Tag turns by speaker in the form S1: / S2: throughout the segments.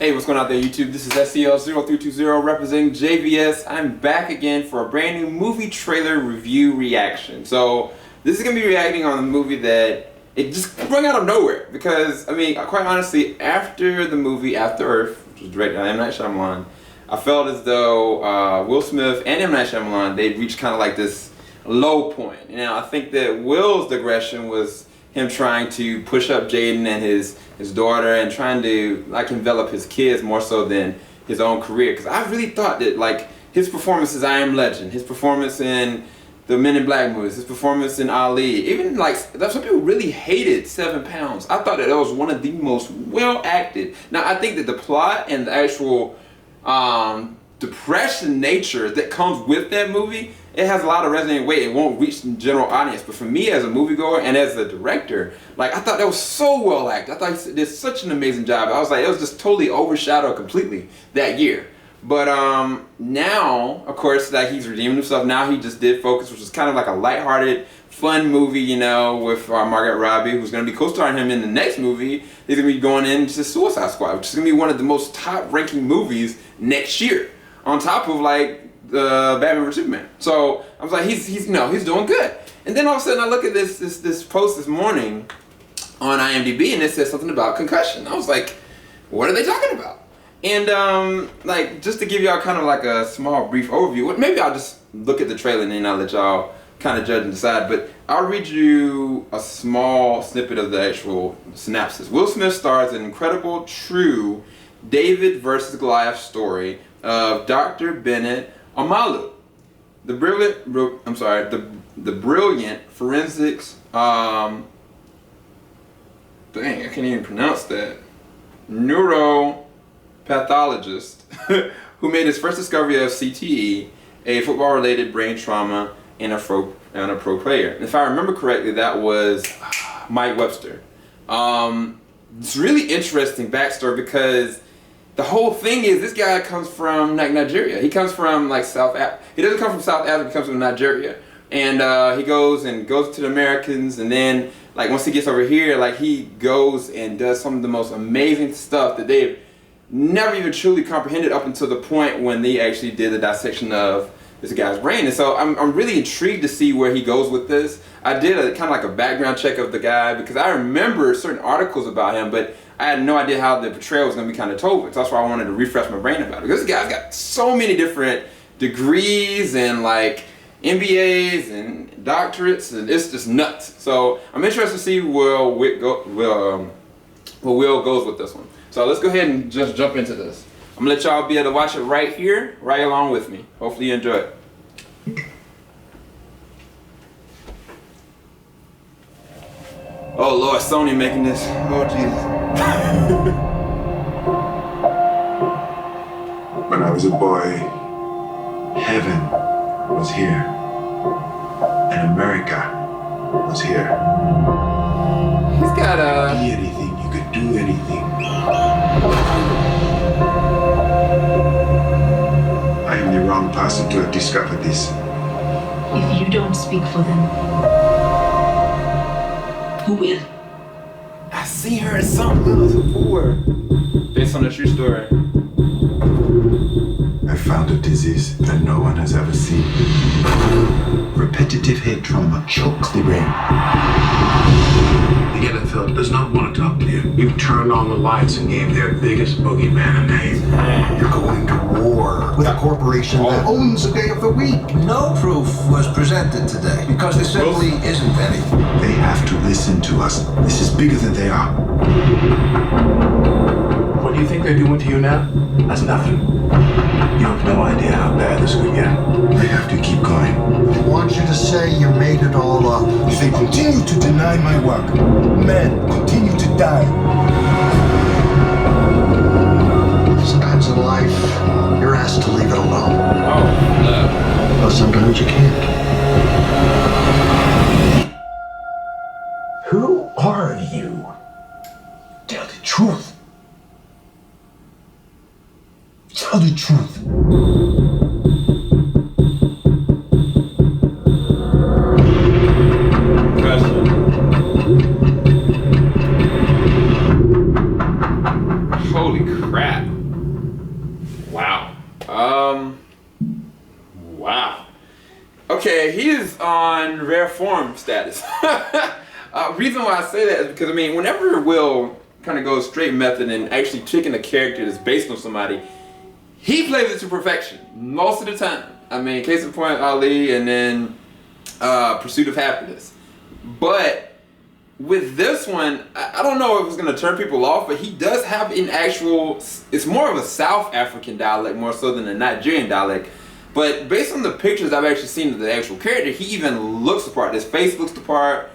S1: Hey, what's going on there, YouTube? This is SCL0320 representing JVS. I'm back again for a brand new movie trailer review reaction. So this is going to be reacting on a movie that it just sprung out of nowhere. Because, I mean, quite honestly, after the movie After Earth, which was directed by M. Night Shyamalan, I felt as though Will Smith and M. Night Shyamalan, they'd reached kind of like this low point. Now, I think that Will's digression was him trying to push up Jaden and his daughter and trying to like envelop his kids more so than his own career. Because I really thought that like his performance as I Am Legend, his performance in the Men in Black movies, his performance in Ali, even like some people really hated 7 Pounds. I thought that was one of the most well acted. Now I think that the plot and the actual depression nature that comes with that movie, it has a lot of resonating weight. It won't reach the general audience, but for me as a moviegoer and as a director, like I thought that was so well acted. I thought he did such an amazing job. I was like, it was just totally overshadowed completely that year. But now, of course, like he's redeeming himself. Now he just did Focus, which is kind of like a lighthearted, fun movie, you know, with Margaret Robbie, who's going to be co-starring him in the next movie. He's going to be going into Suicide Squad, which is going to be one of the most top-ranking movies next year, on top of like Batman vs Superman. So I was like, he's doing good. And then all of a sudden I look at this post this morning on IMDb and it says something about Concussion. I was like, what are they talking about? And like just to give y'all kind of like a small brief overview, maybe I'll just look at the trailer and then I'll let y'all kind of judge and decide. But I'll read you a small snippet of the actual synopsis. Will Smith stars an incredible, true David versus Goliath story of Dr. Bennet Omalu, the brilliant forensics, dang, I can't even pronounce that, neuropathologist who made his first discovery of CTE, a football-related brain trauma in a pro player. And if I remember correctly, that was Mike Webster. It's really interesting backstory because the whole thing is this guy comes from like Nigeria. He comes from like he doesn't come from South Africa, he comes from Nigeria. And he goes to the Americans, and then like once he gets over here, like he goes and does some of the most amazing stuff that they've never even truly comprehended up until the point when they actually did the dissection of this guy's brain. And so I'm really intrigued to see where he goes with this. I did a kind of like a background check of the guy because I remember certain articles about him, but I had no idea how the portrayal was going to be kind of told. So that's why I wanted to refresh my brain about it. Because this guy's got so many different degrees and like MBAs and doctorates, and it's just nuts. So I'm interested to see where Will goes with this one. So let's go ahead and just jump into this. I'm gonna let y'all be able to watch it right here, right along with me. Hopefully you enjoy it. Oh Lord, Sony making this. Oh Jesus.
S2: When I was a boy, heaven was here, and America was here.
S1: He's got a...
S2: Be anything, you could do anything. I am the wrong person to have discovered this.
S3: If you don't speak for them, who will?
S1: I see her in something else before. Based on a true story.
S2: I found a disease that no one has ever seen. Repetitive head trauma chokes the brain.
S4: The NFL does not want to talk to you. You turned on the lights and gave their biggest boogeyman a name.
S5: You're going to war with a corporation that owns a day of the week.
S6: No proof was presented today because there simply isn't any.
S2: They have to listen to us. This is bigger than they are.
S4: What do you think they're doing to you now? That's nothing. You have no idea how bad this could get.
S2: I have to keep going.
S5: I want you to say you made it all up.
S7: If they continue to deny my work, men continue to die.
S5: Sometimes in life, you're asked to leave it alone.
S1: Oh, no.
S5: But sometimes you can't.
S7: Who are you? Tell the truth. Tell the truth.
S1: Holy crap. Okay, he is on rare form status. Reason why I say that is because, I mean, whenever Will kind of goes straight method and actually taking a character that's based on somebody, he plays it to perfection most of the time. I mean, case in point, Ali, and then Pursuit of Happiness. But with this one, I don't know if it's going to turn people off, but he does have an actual, it's more of a South African dialect more so than a Nigerian dialect. But based on the pictures I've actually seen of the actual character, he even looks the part. His face looks the part.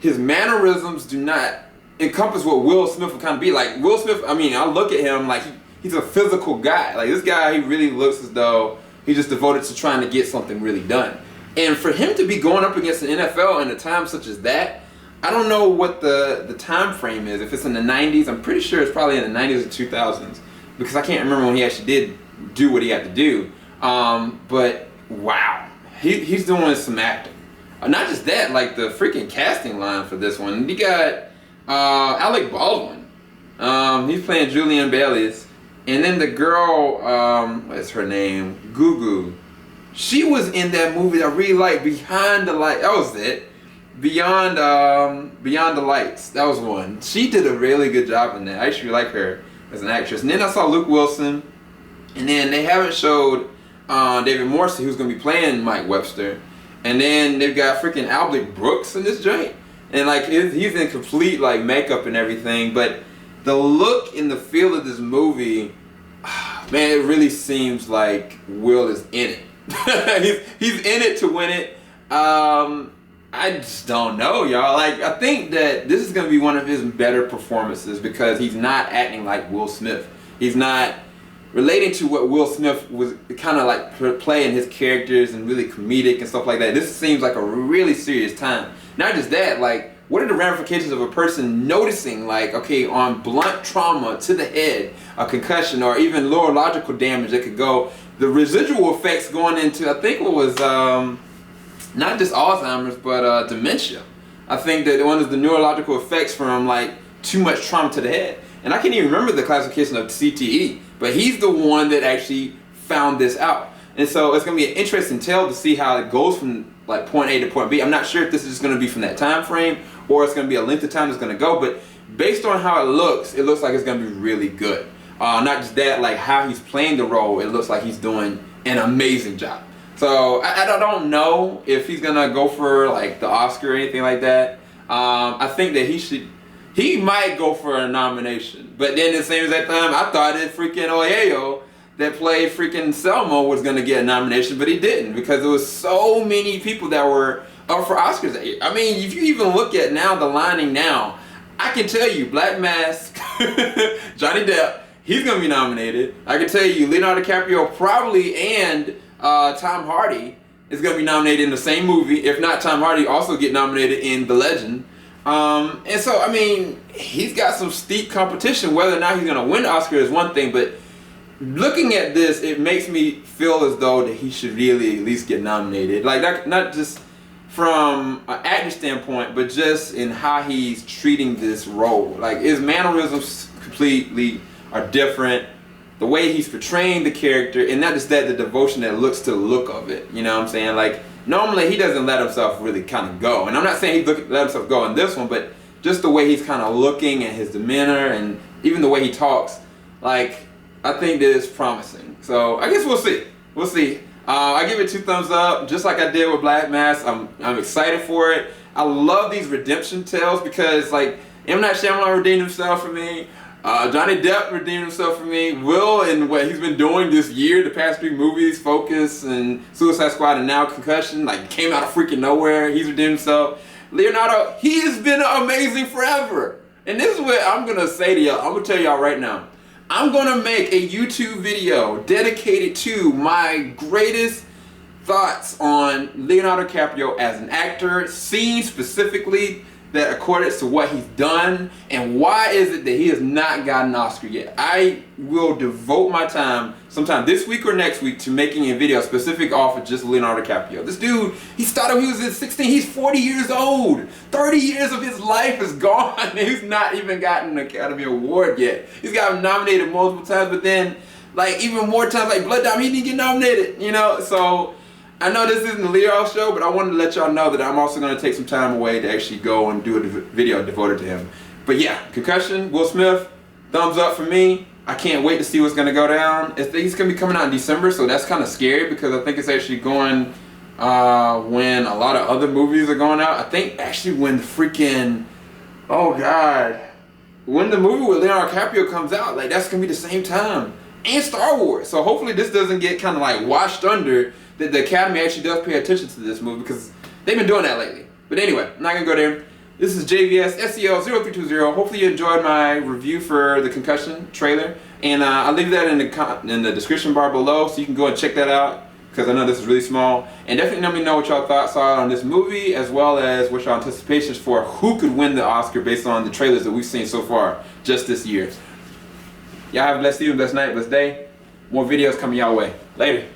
S1: His mannerisms do not encompass what Will Smith would kind of be. Like, Will Smith, I mean, I look at him like he's a physical guy. Like, this guy, he really looks as though he's just devoted to trying to get something really done. And for him to be going up against the NFL in a time such as that, I don't know what the time frame is. If it's in the 90s, I'm pretty sure it's probably in the 90s or 2000s. Because I can't remember when he actually did do what he had to do. But wow, he's doing some acting. Not just that, like the freaking casting line for this one. You got Alec Baldwin. He's playing Julianne Bailey's, and then the girl, what's her name? Gugu. She was in that movie that I really liked, Behind the Light. That was it. Beyond the Lights. That was one. She did a really good job in that. I actually like her as an actress. And then I saw Luke Wilson, and then they haven't showed David Morrissey, who's going to be playing Mike Webster. And then they've got freaking Albert Brooks in this joint. And like he's in complete like makeup and everything. But the look and the feel of this movie, man, it really seems like Will is in it. he's in it to win it. I just don't know, y'all. Like, I think that this is going to be one of his better performances because he's not acting like Will Smith. He's not relating to what Will Smith was kind of like playing his characters and really comedic and stuff like that. This seems like a really serious time. Not just that, like, what are the ramifications of a person noticing, like, okay, on blunt trauma to the head, a concussion, or even neurological damage that could go, the residual effects going into, I think it was not just Alzheimer's, but dementia. I think that one of the neurological effects from like too much trauma to the head. And I can't even remember the classification of CTE, but he's the one that actually found this out. And so it's going to be an interesting tale to see how it goes from like point A to point B. I'm not sure if this is just going to be from that time frame or it's going to be a length of time that's going to go, but based on how it looks like it's going to be really good. Not just that, like how he's playing the role, it looks like he's doing an amazing job. So I don't know if he's going to go for like the Oscar or anything like that. I think that he might go for a nomination. But then at the same time, I thought that freaking Oyeo that played freaking Selma was going to get a nomination, but he didn't because there was so many people that were up for Oscars that year. I mean, if you even look at now the lining now, I can tell you Black Mask, Johnny Depp, he's going to be nominated. I can tell you Leonardo DiCaprio probably and Tom Hardy is going to be nominated in the same movie. If not, Tom Hardy also get nominated in The Legend. And so, I mean, he's got some steep competition. Whether or not he's going to win the Oscar is one thing, but looking at this, it makes me feel as though that he should really at least get nominated. Like, not just from an acting standpoint, but just in how he's treating this role. Like, his mannerisms completely are different. The way he's portraying the character, and not just that, the devotion that looks to the look of it. You know what I'm saying? Like, normally he doesn't let himself really kind of go. And I'm not saying he let himself go in this one, but just the way he's kind of looking and his demeanor and even the way he talks, like, I think that it's promising. So I guess we'll see. We'll see. I give it 2 thumbs up, just like I did with Black Mask. I'm excited for it. I love these redemption tales because, like, M. Night Shyamalan redeemed himself for me. Johnny Depp redeemed himself for me. Will, and what he's been doing this year, the past 3 movies, Focus and Suicide Squad and now Concussion, like, came out of freaking nowhere. He's redeemed himself. Leonardo, he has been amazing forever. And this is what I'm going to say to y'all. I'm going to tell y'all right now. I'm going to make a YouTube video dedicated to my greatest thoughts on Leonardo DiCaprio as an actor, scenes specifically that accordance to what he's done, and why is it that he has not gotten an Oscar yet. I will devote my time sometime this week or next week to making a video specific off of just Leonardo DiCaprio. This dude, he started when he was 16, he's 40 years old. 30 years of his life is gone, and he's not even gotten an Academy Award yet. He's gotten nominated multiple times, but then, like, even more times, like Blood Diamond, he didn't get nominated, you know? So, I know this isn't the Leo show, but I wanted to let y'all know that I'm also going to take some time away to actually go and do a video devoted to him. But yeah, Concussion, Will Smith, thumbs up for me. I can't wait to see what's going to go down. He's going to be coming out in December, so that's kind of scary because I think it's actually going when a lot of other movies are going out. I think actually when the freaking, oh God, when the movie with Leonardo DiCaprio comes out, like that's going to be the same time. And Star Wars. So hopefully this doesn't get kind of like washed under, that the Academy actually does pay attention to this movie because they've been doing that lately. But anyway, I'm not going to go there. This is JVS SEL0320. Hopefully you enjoyed my review for the Concussion trailer. And I'll leave that in the description bar below so you can go and check that out because I know this is really small. And definitely let me know what y'all thoughts are on this movie as well as what y'all anticipations for who could win the Oscar based on the trailers that we've seen so far just this year. Y'all have a blessed evening, blessed night, blessed day. More videos coming y'all way. Later.